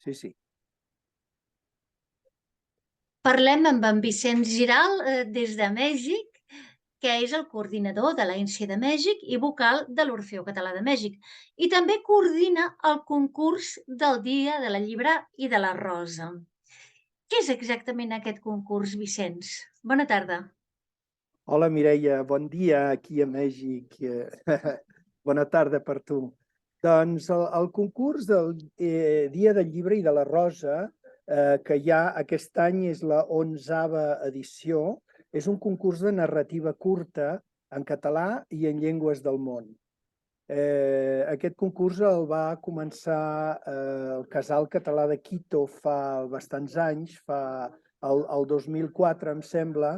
sí, sí. Parlem amb en Vicenç Giral des de Mèxic, que és el coordinador de l'ANC de Mèxic i vocal de l'Orfeó Català de Mèxic. I també coordina el concurs del Dia de la Llibre i de la Rosa. Què és exactament aquest concurs, Vicenç? Bona tarda. Hola, Mireia, bon dia aquí a Mèxic. Bona tarda per tu. Doncs el concurs del Dia del Llibre i de la Rosa, que ja aquest any és la 11a edició, és un concurs de narrativa curta en català i en llengües del món. Aquest concurs el va començar el Casal Català de Quito fa bastants anys, el 2004, em sembla.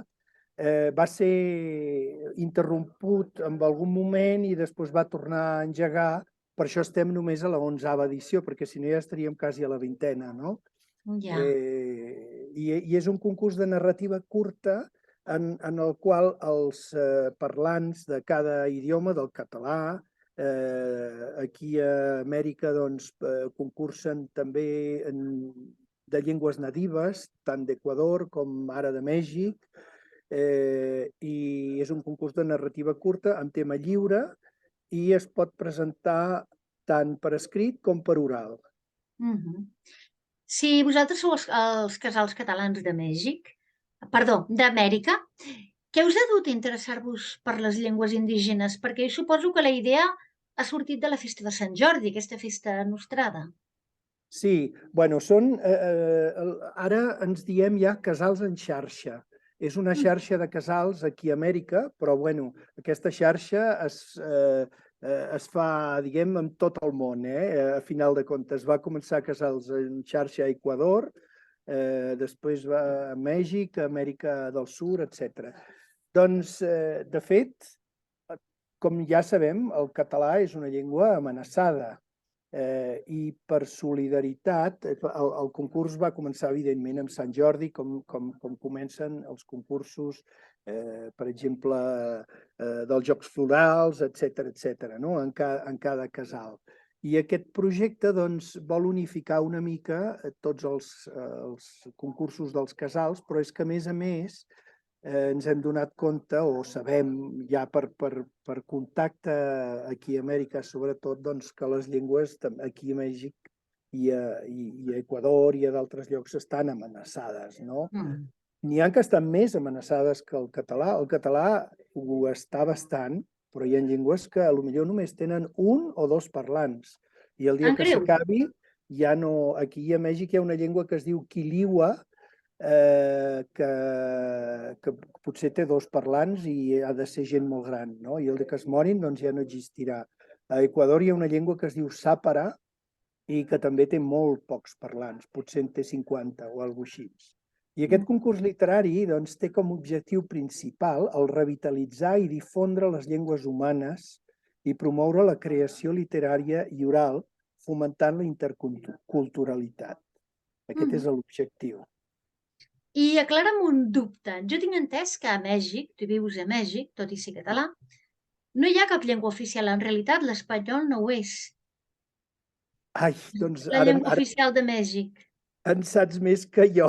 Va ser interromput en algun moment i després va tornar a engegar. Per això estem només a la 11a edició, perquè si no ja estaríem quasi a la 20a, no? Ja. I és un concurs de narrativa curta en el qual els parlants de cada idioma, del català, aquí a Amèrica doncs, concursen també de llengües nadives, tant d'Equador com ara de Mèxic, i és un concurs de narrativa curta amb tema lliure i es pot presentar tant per escrit com per oral. Si vosaltres sou els casals catalans de Mèxic, perdó, d'Amèrica, què us ha dut a interessar-vos per les llengües indígenes? Perquè jo suposo que la idea ha sortit de la festa de Sant Jordi, aquesta festa nostrada. Sí, bueno, ara ens diem ja casals en xarxa. És una xarxa de casals aquí a Amèrica, però bueno, aquesta xarxa es fa, diguem, en tot el món. A final de comptes, va començar casals en xarxa a Equador, després va a Mèxic, a Amèrica del Sud, etc. Doncs, de fet, com ja sabem, el català és una llengua amenaçada. I per solidaritat, el concurs va començar evidentment amb Sant Jordi, com comencen els concursos, per exemple, dels Jocs Florals, etc., no? En cada casal. I aquest projecte doncs, vol unificar una mica tots els concursos dels casals, però és que, a més, ens hem donat compte, o sabem ja per contacte aquí a Amèrica, sobretot, doncs, que les llengües aquí a Mèxic i a Equador i a d'altres llocs estan amenaçades, no? N'hi ha que estan més amenaçades que el català. El català ho està bastant, però hi ha llengües que potser només tenen un o dos parlants. I el dia que s'acabi, ja no... Aquí a Mèxic hi ha una llengua que es diu Quiliua, que potser té dos parlants i ha de ser gent molt gran, no? I el que es morin doncs ja no existirà. A Equador hi ha una llengua que es diu Sàpara i que també té molt pocs parlants, potser en té 50 o alguna cosa així. I aquest concurs literari doncs, té com a objectiu principal el revitalitzar i difondre les llengües humanes i promoure la creació literària i oral, fomentant la interculturalitat. Aquest és l'objectiu. I aclara'm un dubte. Jo tinc entès que a Mèxic, tu vius a Mèxic, tot i ser català, no hi ha cap llengua oficial. En realitat, l'espanyol no ho és. Ai, doncs La ara llengua oficial de Mèxic. en saps més que jo.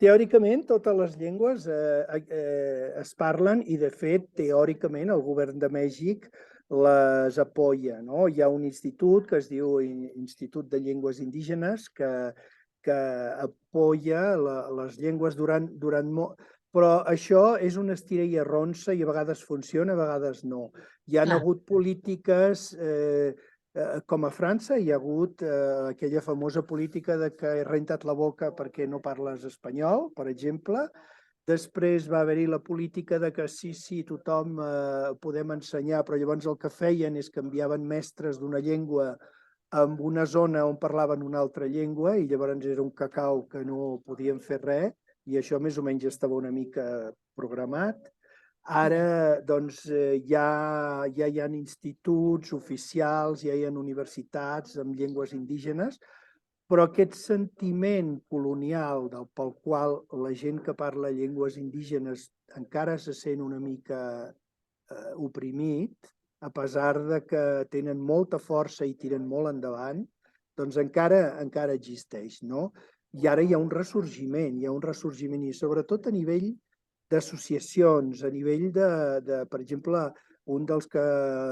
Teòricament, totes les llengües es parlen i, de fet, teòricament, el govern de Mèxic les apoya, no? Hi ha un institut que es diu Institut de Llengües Indígenes que apoya les llengües durant molt... Però això és una estira i arronsa i a vegades funciona, a vegades no. Hi ha hagut polítiques... com a França hi ha hagut aquella famosa política de que he rentat la boca perquè no parles espanyol, per exemple. Després va haver-hi la política de que sí, tothom podem ensenyar, però llavors el que feien és que enviaven mestres d'una llengua en una zona on parlaven una altra llengua i llavors era un cacau que no podien fer res i això més o menys estava una mica programat. Ara doncs, ja hi ha instituts oficials, ja hi ha universitats amb llengües indígenes, però aquest sentiment colonial pel qual la gent que parla llengües indígenes encara se sent una mica oprimit, a pesar de que tenen molta força i tiren molt endavant, doncs encara existeix, no? I ara hi ha un ressorgiment, i sobretot a nivell d'associacions, a nivell per exemple, un dels que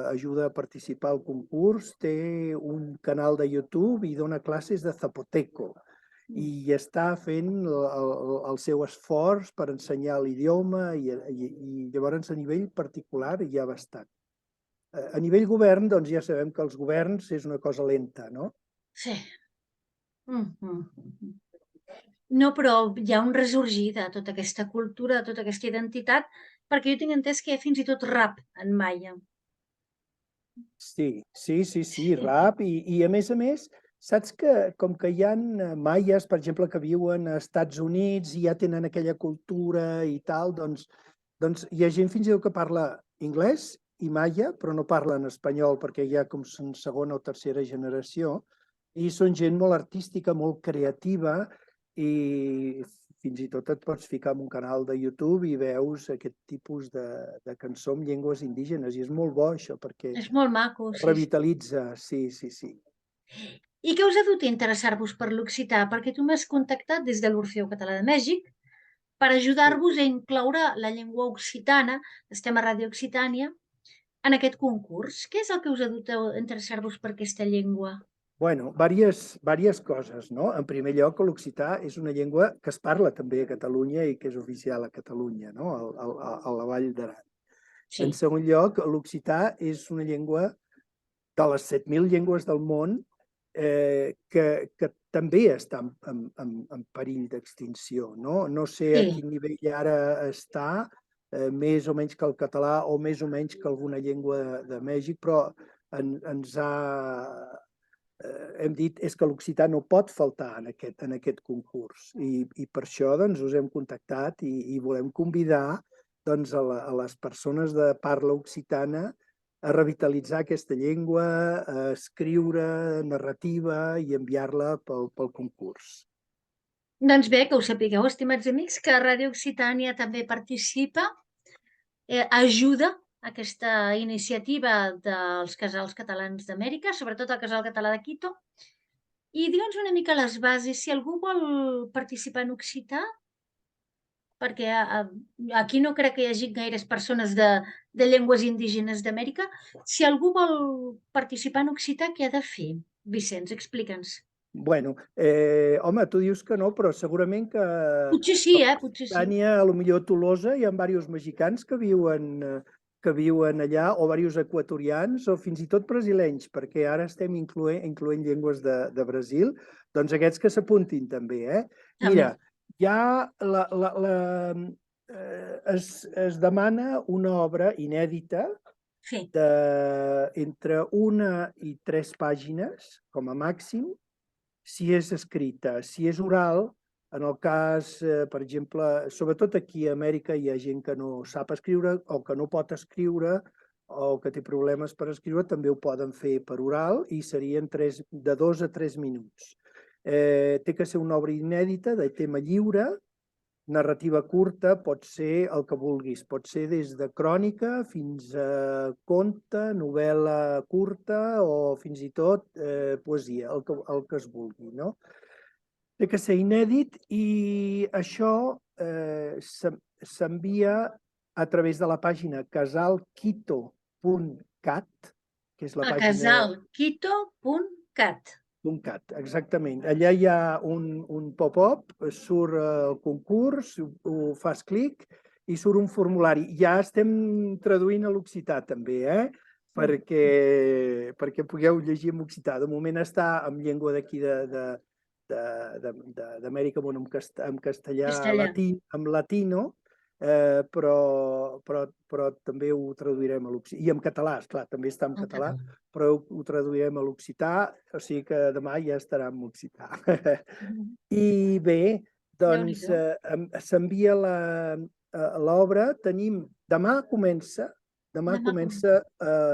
ajuda a participar al concurs té un canal de YouTube i dona classes de zapoteco i està fent el seu esforç per ensenyar l'idioma i llavors a nivell particular hi ha bastant. A nivell govern, doncs ja sabem que els governs és una cosa lenta, no? Sí. No, però hi ha un ressorgir de tota aquesta cultura, de tota aquesta identitat, perquè jo tinc entès que hi ha fins i tot rap en maia. Sí, rap. I a més, saps que com que hi ha maies, per exemple, que viuen als Estats Units i ja tenen aquella cultura i tal, doncs hi ha gent fins i tot que parla anglès i maia, però no parlen espanyol perquè ja com són segona o tercera generació, i són gent molt artística, molt creativa, i fins i tot et pots ficar en un canal de YouTube i veus aquest tipus de cançó en llengües indígenes, i és molt bo això, perquè És molt maco, sí. revitalitza, sí. I què us ha dut a interessar-vos per l'occità? Perquè tu m'has contactat des de l'Orfeó Català de Mèxic per ajudar-vos a incloure la llengua occitana, estem a Ràdio Occitània, en aquest concurs. Què és el que us ha dut a interessar-vos per aquesta llengua? Bueno, diverses coses, no? En primer lloc, l'occità és una llengua que es parla també a Catalunya i que és oficial a Catalunya, no? A la Vall d'Aran. Sí. En segon lloc, l'occità és una llengua de les 7.000 llengües del món que també està en perill d'extinció, no? No sé a quin nivell ara està, més o menys que el català o més o menys que alguna llengua de Mèxic, però hem dit és que l'occità no pot faltar en aquest concurs i per això doncs, us hem contactat i volem convidar doncs, a les persones de parla occitana a revitalitzar aquesta llengua, a escriure narrativa i enviar-la pel concurs. Doncs bé, que ho sapigueu, estimats amics, que Ràdio Occitània també participa, ajuda aquesta iniciativa dels casals catalans d'Amèrica, sobretot el Casal Català de Quito. I digue'ns una mica les bases, si algú vol participar en occità, perquè aquí no crec que hi hagi gaires persones de llengües indígenes d'Amèrica. Si algú vol participar en occità, què ha de fer? Vicenç, explica'ns. Bueno, home, tu dius que no, però segurament que Potser sí, potser sí. a lo millor a Tolosa hi ha diversos mexicans que viuen allà, o diversos equatorians, o fins i tot brasilenys, perquè ara estem incloent llengües de Brasil, doncs aquests que s'apuntin també, Mira, es demana una obra inèdita entre 1 i 3 pàgines, com a màxim, si és escrita. Si és oral, en el cas, per exemple, sobretot aquí a Amèrica hi ha gent que no sap escriure o que no pot escriure o que té problemes per escriure, també ho poden fer per oral i serien de 2 a 3 minuts. Té que ser una obra inèdita, de tema lliure, narrativa curta, pot ser el que vulguis, pot ser des de crònica fins a conte, novel·la curta o fins i tot poesia, el que es vulgui, no? Té que ser inèdit i això s'envia a través de la pàgina casalquito.cat, que és la pàgina... casalquito.cat. Exactament. Allà hi ha un pop-up, surt el concurs, ho fas clic i surt un formulari. Ja estem traduint a l'occità també, perquè pugueu llegir en occità. De moment està en llengua d'aquí d'Amèrica, en castellà, en latino, però també ho traduirem a l'occità. I en català, esclar, també està en català, però ho traduirem a l'occità, o sigui que demà ja estarà en occità. I bé, doncs s'envia l'obra, demà comença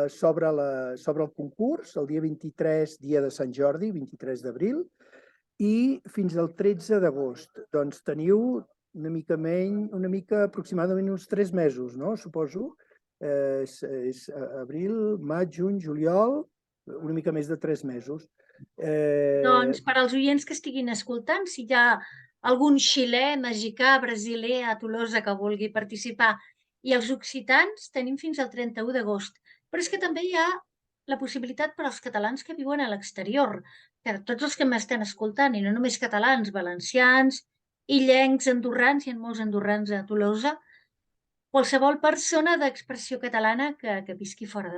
sobre el concurs, el dia 23, dia de Sant Jordi, 23 d'abril, i fins al 13 d'agost. Doncs teniu una mica aproximadament uns 3 mesos, no? Suposo. És abril, maig, juny, juliol, una mica més de 3 mesos. Doncs per als oients que estiguin escoltant, si hi ha algun xilè, mexicà, brasiler a Tolosa que vulgui participar, i els occitans tenim fins al 31 d'agost. Però és que també hi ha la possibilitat per als catalans que viuen a l'exterior, que tots els que m'estan escoltant, i no només catalans, valencians, illencs, andorrans, hi ha molts andorrans a Tolosa, qualsevol persona d'expressió catalana que visqui fora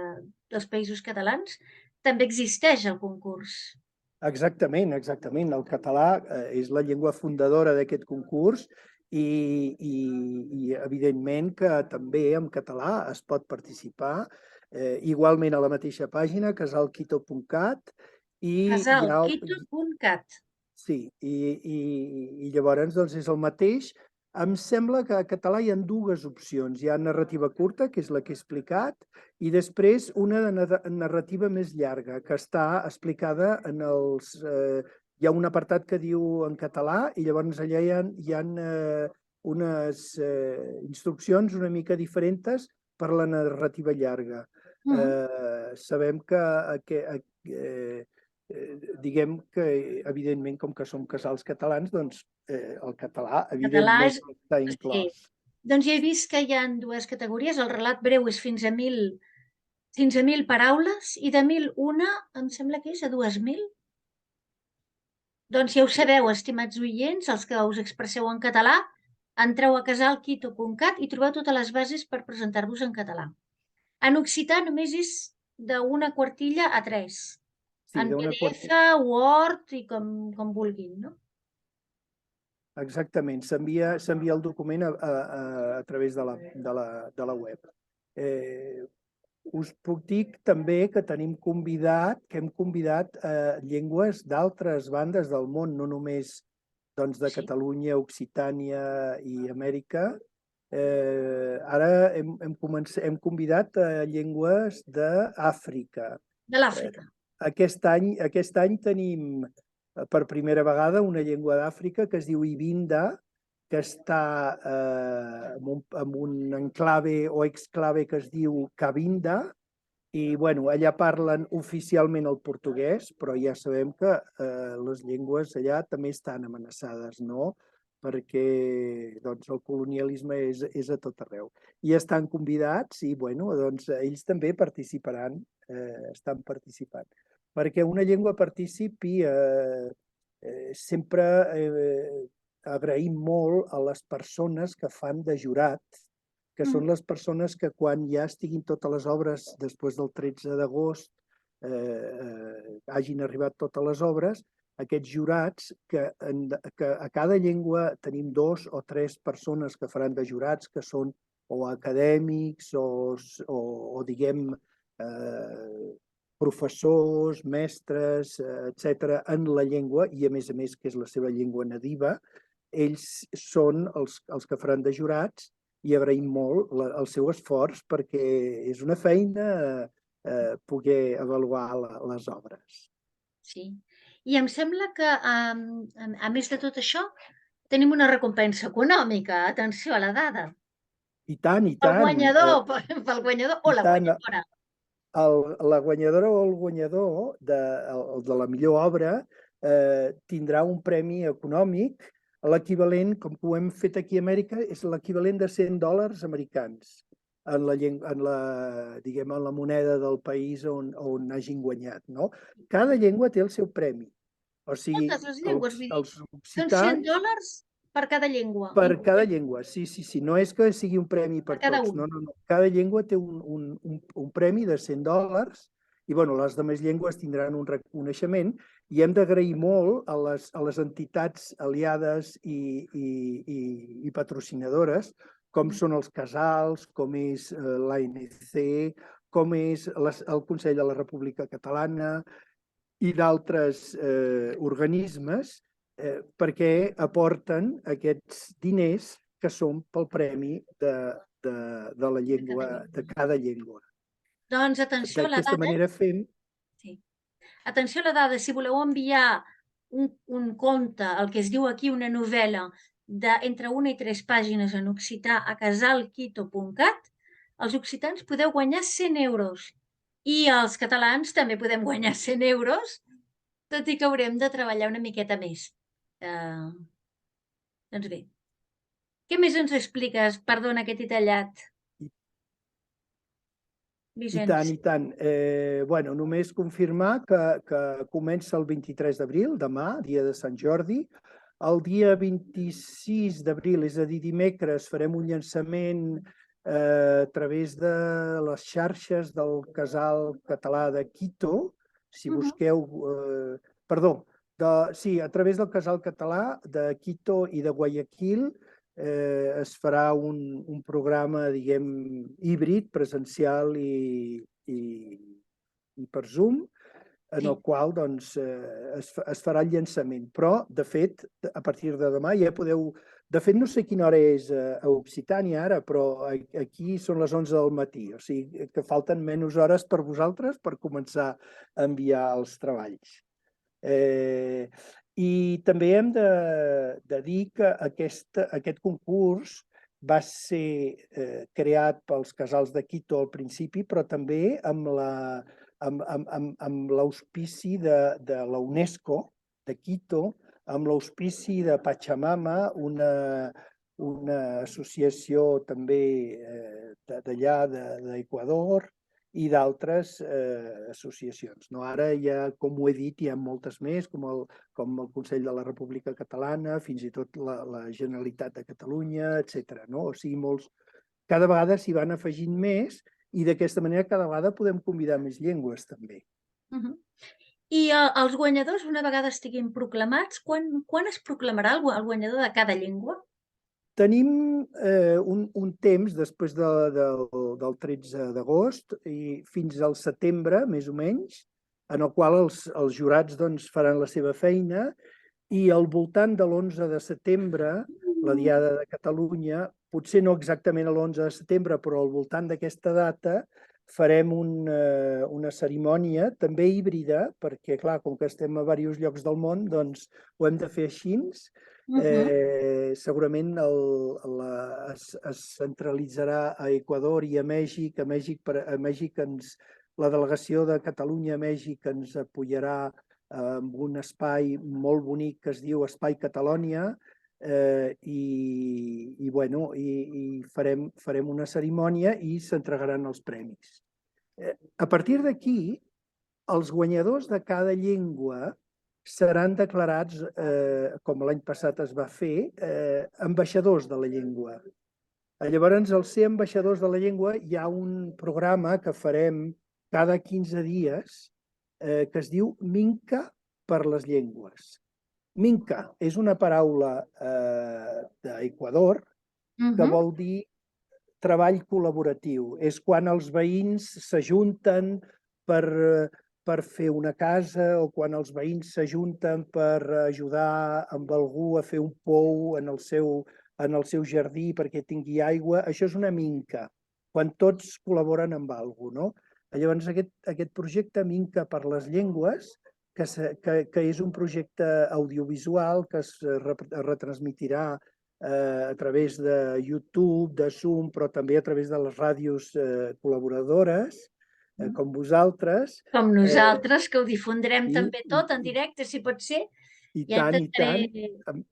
dels països catalans, també existeix el concurs. Exactament, exactament. El català és la llengua fundadora d'aquest concurs i evidentment que també en català es pot participar igualment a la mateixa pàgina, casalquito.cat Casalquito.cat. Sí, i llavors doncs és el mateix. Em sembla que a català hi ha dues opcions. Hi ha narrativa curta, que és la que he explicat, i després una narrativa més llarga, que està explicada en els... Hi ha un apartat que diu en català i llavors allà hi ha unes instruccions una mica diferents per la narrativa llarga. Sabem que diguem que, evidentment, com que som casals catalans, doncs el català, evidentment, està inclòs. Sí. Doncs ja he vist que hi ha dues categories. El relat breu és fins a 1.000 paraules i de 1.001, em sembla que és a 2.000. Doncs ja ho sabeu, estimats oients, els que us expresseu en català, entreu a casalquito.cat i trobeu totes les bases per presentar-vos en català. En occità només és d'una quartilla a 3. Sí, en PDF, Word i com vulguin, no? Exactament, s'envia el document a través de la web. Us puc dir també que hem convidat llengües d'altres bandes del món, no només doncs, de Catalunya, Occitània i Amèrica. Ara hem convidat llengües d'Àfrica. De l'Àfrica. Aquest any tenim per primera vegada una llengua d'Àfrica que es diu Ibinda, que està en un enclave o exclave que es diu Cabinda, i bueno, allà parlen oficialment el portuguès, però ja sabem que les llengües allà també estan amenaçades, no? Perquè doncs, el colonialisme és a tot arreu. I estan convidats i bueno, doncs, ells també participaran, estan participant. Perquè una llengua participi sempre agraïm molt a les persones que fan de jurat, que són les persones que quan ja estiguin totes les obres després del 13 d'agost hagin arribat totes les obres, aquests jurats, que a cada llengua tenim 2 o 3 persones que faran de jurats, que són o acadèmics o diguem, professors, mestres, etc., en la llengua, i a més, que és la seva llengua nadiva, ells són els que faran de jurats i agraïm molt el seu esforç perquè és una feina poder avaluar les obres. Sí, i em sembla que, a més de tot això, tenim una recompensa econòmica. Atenció a la dada. I tant, i tant. Pel guanyador o la guanyadora. La guanyadora o el guanyador de la millor obra tindrà un premi econòmic, l'equivalent, com que ho hem fet aquí a Amèrica, és l'equivalent de $100 americans en la moneda del país on hagin guanyat. No? Cada llengua té el seu premi. O sigui, totes les llengües, són $100 per cada llengua. Per cada llengua, sí. No és que sigui un premi per tots. No. Cada llengua té un premi de $100 i les altres llengües tindran un reconeixement i hem d'agrair molt a les entitats aliades i patrocinadores, com són els casals, com és l'ANC, com és el Consell de la República Catalana i d'altres organismes, perquè aporten aquests diners que són pel premi de la llengua, de cada llengua. Doncs atenció a la dada. D'aquesta manera fem... Sí. Atenció a la dada, si voleu enviar un conte, el que es diu aquí una novel·la, entre 1 i 3 pàgines en occità a casalquito.cat, els occitans podeu guanyar €100. I els catalans també podem guanyar €100 tot i que haurem de treballar una miqueta més. Doncs bé, què més ens expliques? Perdona que t'he tallat, I tant, Vicenç. i tant. Bueno, només confirmar que comença el 23 d'abril, demà, dia de Sant Jordi. El dia 26 d'abril, és a dir, dimecres, farem un llançament a través de les xarxes del Casal Català de Quito. Si busqueu... perdó, sí, a través del Casal Català de Quito i de Guayaquil es farà un programa, diguem, híbrid, presencial i per Zoom, en Sí. el qual doncs, es farà el llançament. Però, de fet, a partir de demà ja podeu... De fet, no sé quina hora és a Occitània ara, però aquí són les 11 del matí. O sigui que falten menys hores per vosaltres per començar a enviar els treballs. I també hem de dir que aquest concurs va ser creat pels casals de Quito al principi, però també amb l'auspici de la UNESCO de Quito, amb l'auspici de Pachamama, una associació també d'allà d'Equador, i d'altres associacions. No? Ara ja, com ho he dit, hi ha moltes més, com el Consell de la República Catalana, fins i tot la Generalitat de Catalunya, etc. No? O sigui, cada vegada s'hi van afegint més i d'aquesta manera cada vegada podem convidar més llengües també. I els guanyadors, una vegada estiguin proclamats, quan es proclamarà el guanyador de cada llengua? Tenim un temps després del 13 d'agost i fins al setembre, més o menys, en el qual els jurats doncs, faran la seva feina i al voltant de l'11 de setembre, la Diada de Catalunya, potser no exactament l'11 de setembre, però al voltant d'aquesta data, farem una cerimònia també híbrida, perquè, clar, com que estem a diversos llocs del món, doncs ho hem de fer així. Segurament es centralitzarà a Equador i a Mèxic. A Mèxic la delegació de Catalunya a Mèxic ens apoyarà amb un espai molt bonic que es diu Espai Catalònia i farem una cerimònia i s'entregaran els premis. A partir d'aquí, els guanyadors de cada llengua seran declarats, com l'any passat es va fer, ambaixadors de la llengua. Llavors, al ser ambaixadors de la llengua, hi ha un programa que farem cada 15 dies que es diu Minca per les llengües. Minca és una paraula d'Equador que vol dir treball col·laboratiu. És quan els veïns s'ajunten per fer una casa o quan els veïns s'ajunten per ajudar amb algú a fer un pou en el seu jardí perquè tingui aigua. Això és una minca, quan tots col·laboren amb alguna cosa. Llavors, aquest projecte Minca per les llengües, que és un projecte audiovisual que es retransmitirà a través de YouTube, de Zoom, però també a través de les ràdios col·laboradores, com vosaltres. Com nosaltres, que ho difondrem també tot en directe, si pot ser. I tant, i tant.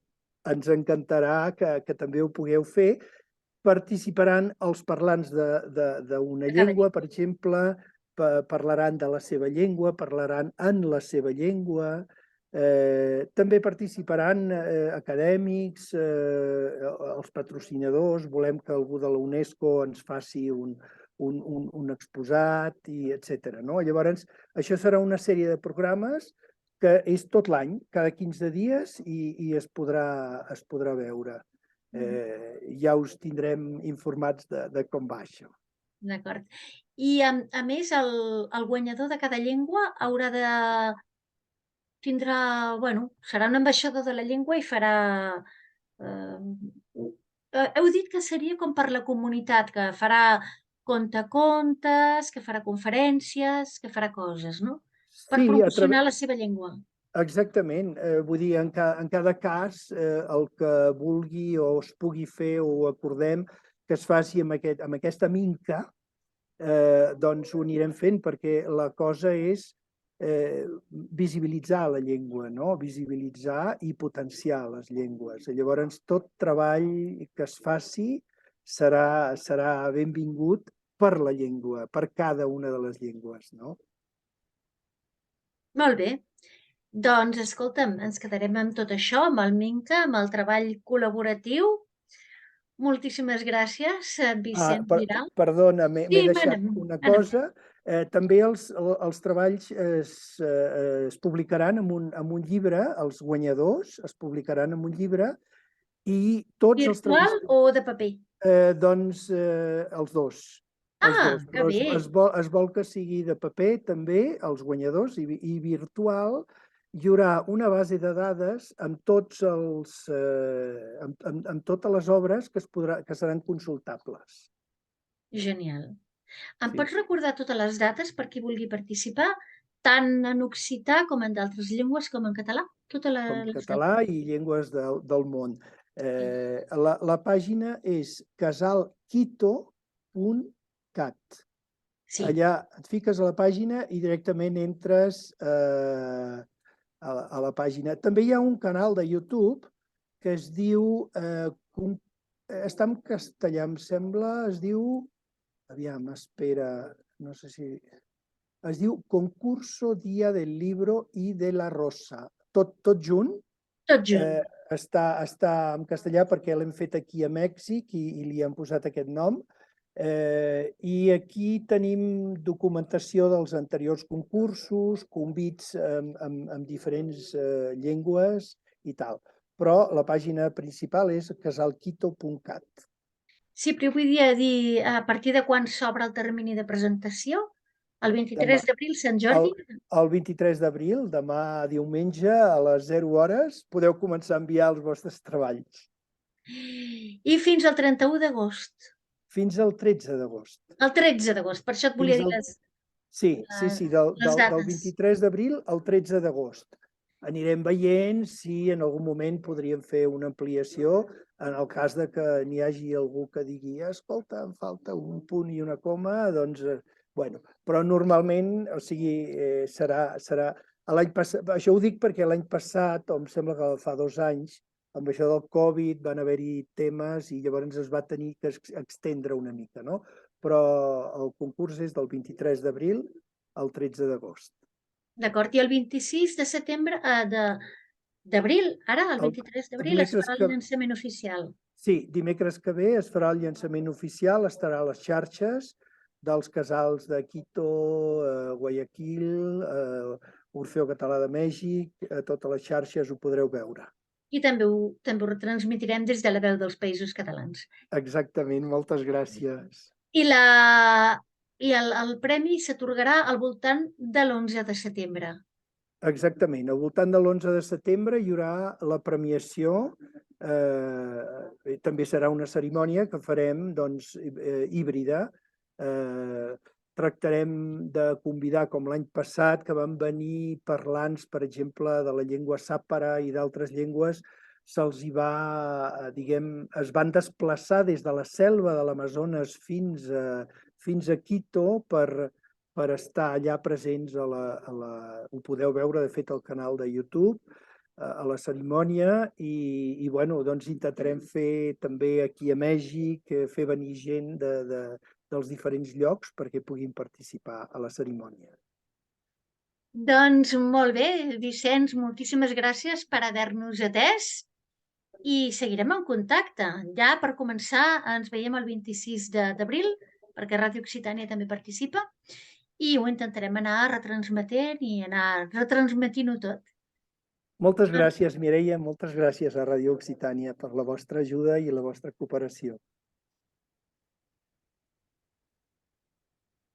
Ens encantarà que també ho pugueu fer. Participaran els parlants d'una llengua, per exemple, parlaran de la seva llengua, parlaran en la seva llengua. També participaran acadèmics, els patrocinadors. Volem que algú de la UNESCO ens faci un exposat, etc. Llavors, això serà una sèrie de programes que és tot l'any, cada 15 dies, i es podrà veure. Ja us tindrem informats de com va això. D'acord. I, a més, el guanyador de cada llengua haurà de... serà un ambaixador de la llengua i farà... Heu dit que seria com per la comunitat, que farà contacontes, que farà conferències, que farà coses, no? Per promocionar la seva llengua. Exactament. Vull dir, en cada cas, el que vulgui o es pugui fer o acordem que es faci amb aquesta minca, doncs ho anirem fent, perquè la cosa és visibilitzar la llengua, no? Visibilitzar i potenciar les llengües. Llavors, tot treball que es faci serà benvingut per la llengua, per cada una de les llengües, no? Molt bé. Doncs, escolta'm, ens quedarem amb tot això, amb el Minca, amb el treball col·laboratiu. Moltíssimes gràcies, Vicenç Giral. Perdona, m'he Sí, deixat mana'm, una mana'm. cosa. També els treballs es publicaran en un llibre, els guanyadors es publicaran en un llibre i tots els Virtual treballs, o de paper? doncs els dos. Els Ah, dos, que però bé. es vol que sigui de paper també, els guanyadors, i virtual. Hi haurà una base de dades amb amb totes les obres que seran consultables. Genial. Em Sí. pots recordar totes les dates per qui vulgui participar, tant en occità com en d'altres llengües com en català? Totes Com les català dates. i llengües del món. La pàgina és casalquito.cat. Sí, Allà et fiques a la pàgina i directament entres a la pàgina. També hi ha un canal de YouTube que es diu, està en castellà, em sembla, es diu, aviam, espera, no sé si... Es diu Concurso Día del Libro y de la Rosa. Tot junt. tot junt. Està en castellà perquè l'hem fet aquí a Mèxic i li han posat aquest nom. I aquí tenim documentació dels anteriors concursos, convits amb diferents llengües i tal. Però la pàgina principal és casalquito.cat. Sí, però vull dir, a partir de quan s'obre el termini de presentació? El 23 d'abril, Sant Jordi? El 23 d'abril, demà diumenge, a les 0 hores, podeu començar a enviar els vostres treballs. I fins al 31 d'agost. Fins al 13 d'agost. El 13 d'agost, per això et volia dir Sí, del dates. 23 d'abril al 13 d'agost. Anirem veient si en algun moment podríem fer una ampliació en el cas de que n'hi hagi algú que digui escolta, em falta un punt i una coma, doncs, bueno, però normalment, o sigui, serà l'any passat, això ho dic perquè l'any passat, o em sembla que fa 2 anys, amb això del Covid van haver-hi temes i llavors es va tenir que extendre una mica, no? Però el concurs és del 23 d'abril al 13 d'agost. D'acord, i el 26 de setembre, d'abril, ara, el 23 d'abril, es farà el llançament oficial. Sí, dimecres que ve es farà el llançament oficial, estarà a les xarxes dels casals de Quito, Guayaquil, Orfeó Català de Mèxic, a totes les xarxes ho podreu veure. I també ho retransmitirem des de la veu dels Països Catalans. Exactament, moltes gràcies. I el premi s'atorgarà al voltant de l'11 de setembre. Exactament, al voltant de l'11 de setembre hi haurà la premiació, també serà una cerimònia que farem doncs, híbrida. Tractarem de convidar, com l'any passat, que van venir parlants, per exemple, de la llengua sàpara i d'altres llengües, se'ls hi va, diguem, es van desplaçar des de la selva de l'Amazones fins a Quito per estar allà presents ho podeu veure, de fet, al canal de YouTube, a la cerimònia, i bueno, doncs intentarem fer també aquí a Mèxic, fer venir gent dels diferents llocs perquè puguin participar a la cerimònia. Doncs molt bé, Vicenç, moltíssimes gràcies per haver-nos atès i seguirem en contacte. Ja per començar ens veiem el 26 d'abril, perquè Ràdio Occitània també participa, i ho intentarem anar retransmetent i anar retransmetint-ho tot. Moltes gràcies, Mireia, moltes gràcies a Ràdio Occitània per la vostra ajuda i la vostra cooperació.